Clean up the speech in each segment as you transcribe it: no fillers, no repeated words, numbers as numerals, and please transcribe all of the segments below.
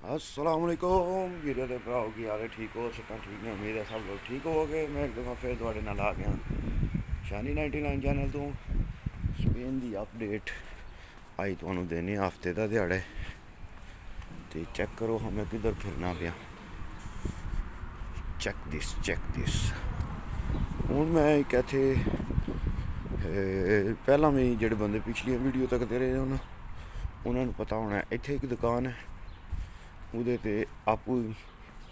अस्सलाम वालेकुम वीरे दे भराओ की हाल है। ठीक हो सका ठीक ने उम्मीद है सब लोग ठीक हो गए। मैं एक दफ़ा फिर थोड़े नाल आ गया शानी 99 चैनल तो स्पेन की अपडेट आई तुहानू देने हफ्ते का दिहाड़ा तो चेक करो हमें किधर फिरना पिया। चेक दिस हूँ मैं एक इत्थे पहला में जेह्ड़े बंदे पिछली वीडियो तकते रहे हो ना उन्होंने पता होना इत्थे एक दुकान है उहदे ते आपू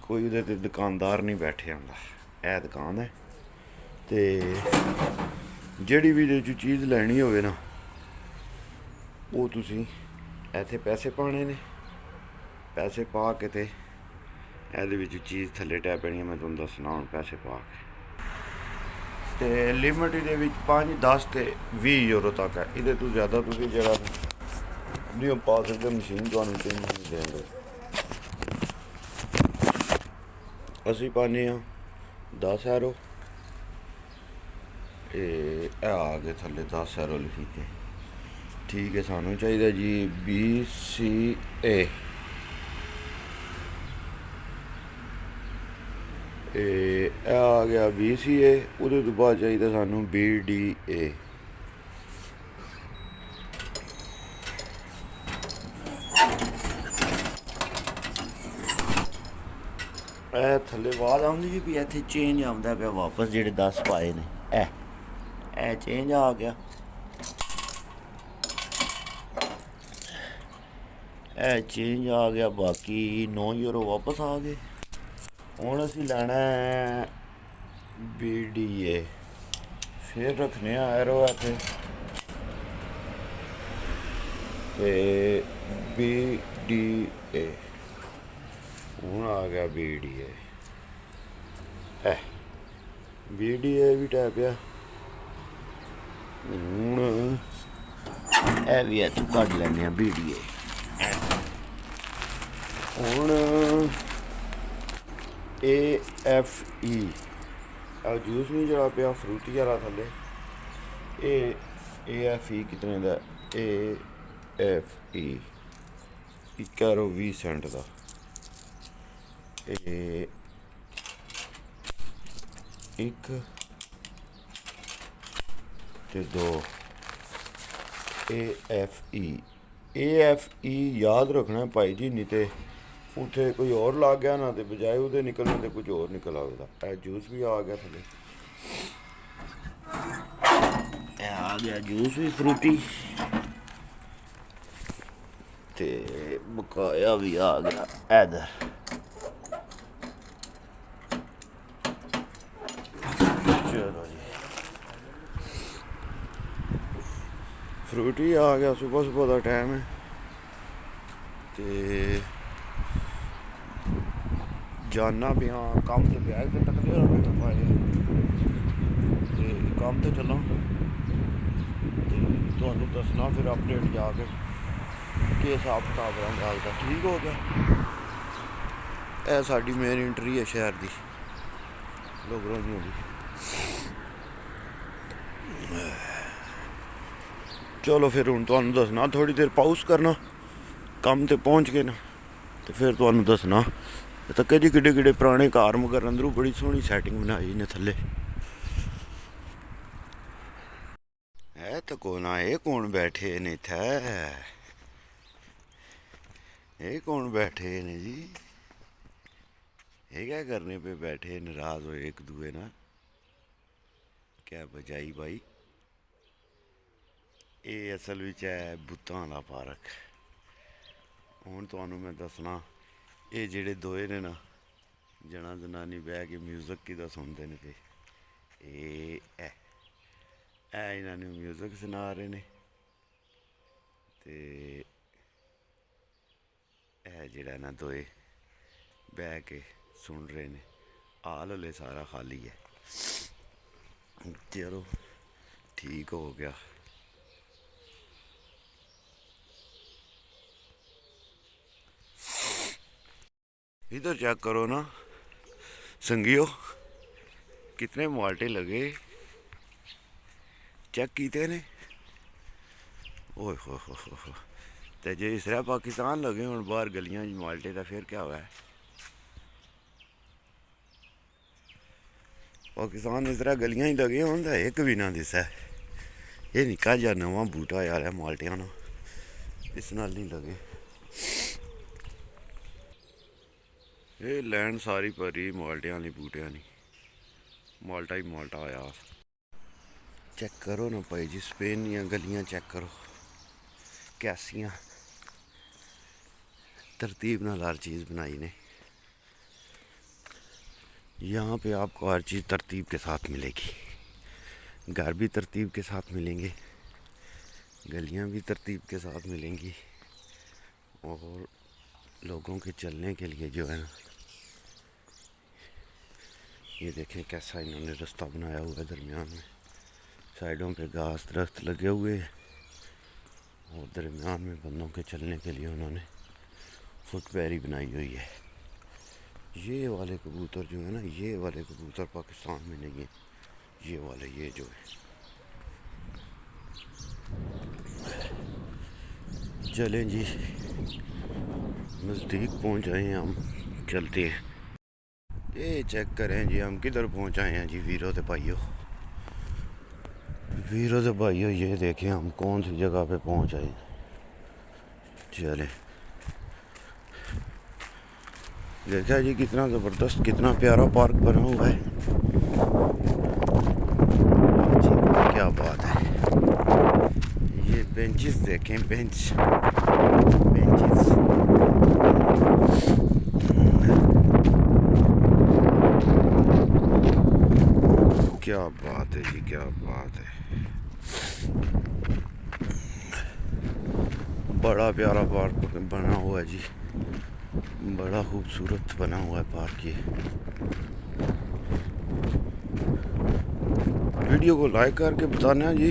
कोई उहदे ते दुकानदार नहीं बैठे आंदा। यह दुकान है ते जेह्ड़ी भी इहदे च चीज़ लैनी होवे ना वो तुसी इत्थे पैसे पाने ने पैसे पा के ते एहदे विच चीज़ थल्ले टै पैनी। मैं तुहानू दस्सना हुण पैसे पा के ते लिमिट इहदे विच 5 10 ते 20 यूरो तक है। इहदे तो ज़्यादा तुसी जेह्ड़ा नहीं पा सकदे मशीन तुहानू चेंज नहीं देंगे। असी पाने 10 यूरो आ गए थल्ले 10 यूरो लिखी के ठीक है। सानू चाहिए जी BCA आ गया BCA। उहदे तो बाद चाहिए सानू BDA थल्ले आवाज आउंदी जी भी इत्थे चेंज आउंदा पिया वापस जेह्ड़े 10 पाए ने ए चेंज आ गया। ए चेंज आ गया बाकी 9 यूरो वापस आ गए। हुण असी लैना है BDA फिर रखने एरो इत्थे ते BDA हूँ आ गया BDA BDA भी टैपिया हूँ ए भी इत्थों कड्ढ लैने BDA हूँ AFE जूस नहीं जरा पिया फ्रूटी वाला थल्ले AFE कितने का AFE 1 यूरो 20 सेंट का एक ते 2 AFE याद रखना भाई जी नहीं तो उत्थे कोई और लग गया ना तो बजाय उहदे निकलने तो कुछ और निकल आएगा। जूस भी आ गया थले आ गया जूस भी फ्रूटी ते बकाया भी आ गया इधर। चलो जी फ्रूटी आ गया सुबह सुबह का टाइम है ते जाना पिया कम तो पिया फिर तकते होना पाए कम तो चलो तो दसना फिर अपडेट जाके कि हिसाब किताब रहा गल का ठीक हो गया। यह साड़ी मेन एंट्री है शहर की लोगरों की। चलो फिर हूँ तुहानू दसना थोड़ी देर पाउस करना कम ते पहुँच गए ना तो फिर तुहानू दसना तक्के जी किड्डे किड्डे पुराने घर मगर अंदरों बड़ी सोहनी सैटिंग बनाई ने थल्ले है तो कौन आए कौन बैठे ने इत्थै ये कौन बैठे ने जी ये क्या करने पे बैठे नाराज हो एक दूए ना क्या बजाई भाई। ये असल विच है बुत्तां दा पार्क। हुण तुहानू मैं दसना ये जेह्ड़े दोए ने ना जना जनानी बह के म्यूजिक किदा सुनदे ने पे इन्हां नू म्यूजिक सुना रहे ने ते जेह्ड़ा ना दोए बह के सुन रहे ने हाल हले सारा खाली है। चलो ठीक हो गया। इधर चेक करो ना संगियो कितने माल्टे लगे चेक कीते ने ओए हो तो जे इस तरह पाकिस्तान लगे हूँ बाहर गलियां माल्टे तो फिर क्या हुआ है। पाकिस्तान इस तरह गलियां ही लगे हूँ तो एक भी ना दिसा है। ये निक्का जा नवा बूटा यार है माल्टिया ना, इस नाल नहीं लगे। ये लैंड सारी भरी माल्टिया नहीं बूटिया नहीं, माल्टा ही माल्टा आया। चेक करो ना भाई जी, स्पेन दियां गलियां चेक करो कैसियां तरतीब नाल हर चीज़ बनाई ने। यहाँ पे आपको हर चीज़ तरतीब के साथ मिलेगी, घर भी तरतीब के साथ मिलेंगे, गलियाँ भी तरतीब के साथ मिलेंगी, और लोगों के चलने के लिए जो है ना, ये देखें कैसा इन्होंने रास्ता बनाया हुआ है दरमियान में। साइडों पे घास दरख्त लगे हुए हैं और दरमियान में बंदों के चलने के लिए उन्होंने फुटपैरी बनाई हुई है। ये वाले कबूतर जो है ना, ये वाले कबूतर पाकिस्तान में नहीं है। ये वाले ये जो है, चलें जी नज़दीक पहुंच आए हैं हम, चलते हैं। ये चेक करें जी हम किधर पहुंच आए हैं जी वीरों ते भाइयों, वीरों ते भाइयों ये देखें हम कौन सी जगह पे पहुंच आए। चलें, देखा जी कितना ज़बरदस्त कितना प्यारा पार्क बना हुआ है जी, क्या बात है। ये बेंचेस देखें, बेंचेस क्या बात है जी, क्या बात है। बड़ा प्यारा पार्क बना हुआ है जी, बड़ा खूबसूरत बना हुआ है पार्क। ये वीडियो को लाइक करके बताना जी,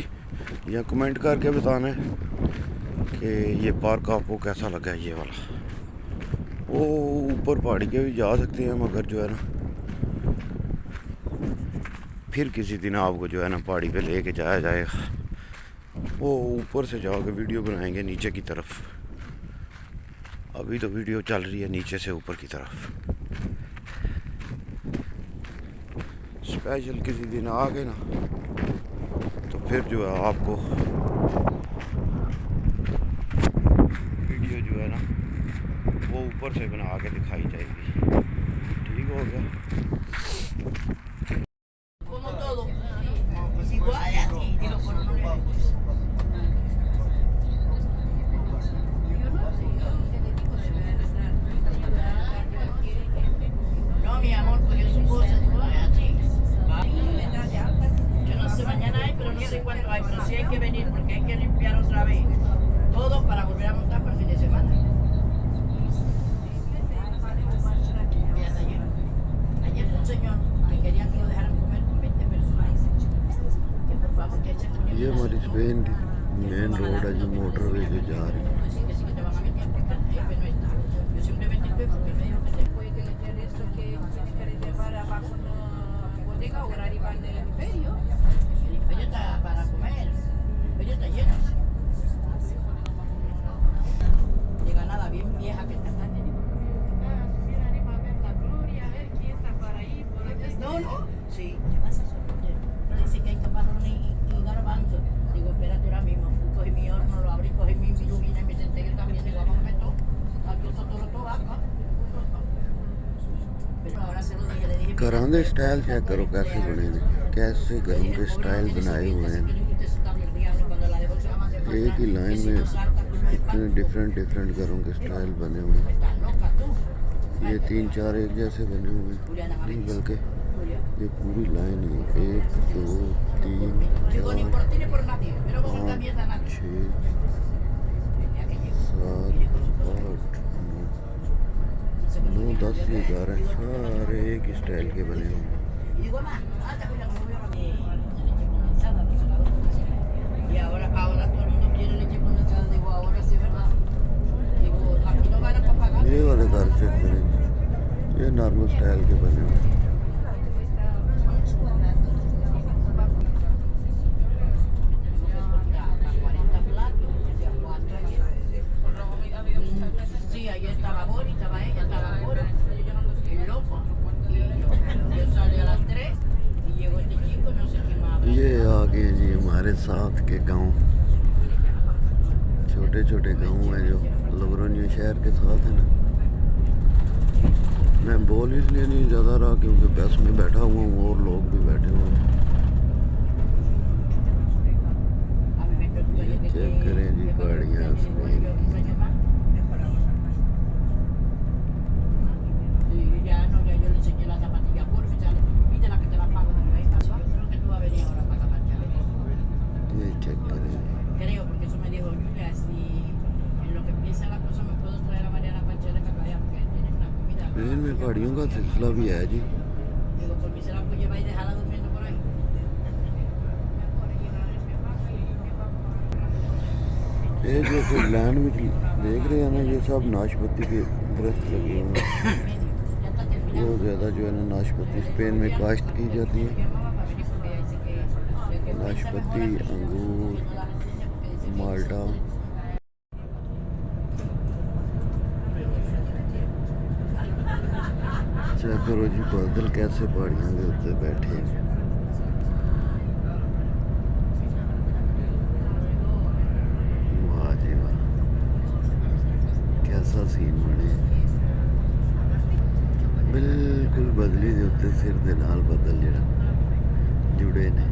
या कमेंट करके बताना कि ये पार्क आपको कैसा लगा है। ये वाला वो ऊपर पहाड़ी के भी जा सकते हैं, मगर जो है ना फिर किसी दिन आपको जो है ना पहाड़ी पे लेके जाया जाएगा। वो ऊपर से जाके वीडियो बनाएंगे नीचे की तरफ, अभी तो वीडियो चल रही है नीचे से ऊपर की तरफ। स्पेशल किसी दिन आ गए ना तो फिर जो है आपको वीडियो जो है ना वो ऊपर से बना के दिखाई जाएगी। ठीक हो गया। Cuánto hay, pero sí hay que venir porque hay que limpiar otra vez todo para volver a montar para el fin de semana. Ayer fue un señor que quería que lo dejaran comer con 20 personas. Que por favor que echen coño. ये हमारी Spain main road है जो motorway जो जा रही है। Que sí que te van a meter porque el jefe no está. Yo simplemente estoy porque me dijo que se puede que le dé esto que tiene que reservar abajo en la bodega o arriba en el imperio. El imperio está para comer. El imperio está lleno. Llega nada bien vieja que está. No, no. Sí, te vas a sorprender. Pero dice que hay camarrones y garbanzos. Digo, espérate ahora mismo. Cogí mi horno, lo abrí, cogí mi virubina y me senté que también. Digo, vamos a comer todo. Aquí todo tobaco. Pero ahora se lo dije, le dije. घरों के style check करो कैसे बने हैं, कैसे घरों के style बनाए हुए हैं। एक ही लाइन में इतने डिफरेंट घरों के स्टाइल बने हुए हैं। ये 3-4 एक जैसे बने हुए हैं, नहीं बल्कि ये पूरी लाइन है 1 2 3 4 5 6 7 8 9 10 11 सारे एक ही स्टाइल के बने हुए हैं। Y ahora todo el mundo quiere leche condensada. Digo, ahora sí, ¿verdad? Digo, aquí no van a pagar. ये वाले घर चेक करें, ये नॉर्मल स्टाइल के बने हुए हैं। हमारे साथ के गांव, छोटे छोटे गांव हैं जो लोग्रोनियो शहर के साथ है ना। मैं बोल इसलिए नहीं ज़्यादा रहा क्योंकि बस में बैठा हुआ हूँ और लोग भी बैठे हुए हैं। ये चेक करें जी पहाड़ियाँ स्पेन की। ये चेक करें जी। Creo, porque eso me dijo Julia, si en lo que empieza la cosa me puedo traer a Mariana Panchele para acá, porque tienen una comida. Spain में पहाड़ियों का सिलसिला भी है जी। Digo, por mí se la puedo llevar y dejarla durmiendo por ahí. ये जो कोई land में देख रहे हैं ना, ये सब नाशपाती के दरख्त लगे हुए हैं। Ya está terminado. बहुत ज़्यादा जो है ना नाशपाती स्पेन में काश्त की जाती है। नाशपाती, अंगूर, माल्टा। चेक करो जी बादल कैसे पहाड़ियों के ऊपर बैठे हैं। वाह जी वाह, कैसा सीन बने। बिल्कुल बदली के उत्ते सिर दे नाल बदल जड़ा जुड़े ने।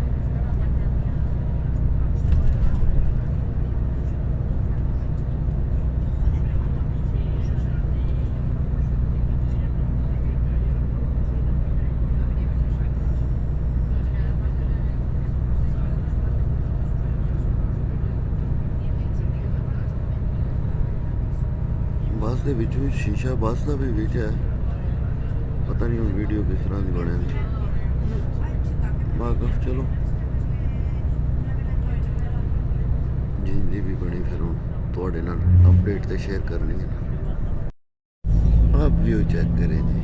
बस के विच शीशा बस का भी विच है। पता नहीं हम वीडियो किस तरह की बने वाकफ। चलो जिंदी भी बनी फिर हम थोड़े नाल अपडेट तो शेयर करनी है ना। आप व्यू चेक करें जी।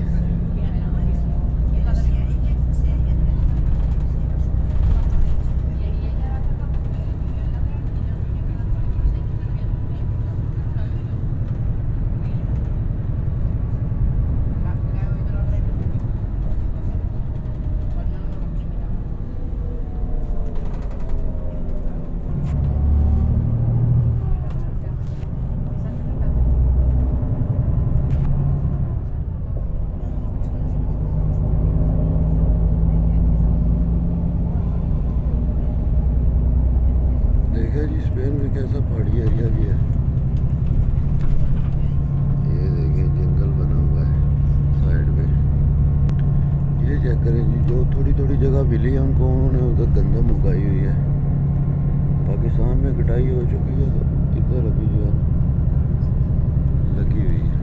देखा जी स्पेन में कैसा पहाड़ी एरिया भी है। ये देखिए जंगल बना हुआ है साइड में। ये चेक करें जी, जो थोड़ी थोड़ी जगह मिली है उनको उन्होंने उधर गंदम उगाई हुई है। पाकिस्तान में कटाई हो चुकी है तो इधर अभी जो है लगी हुई है।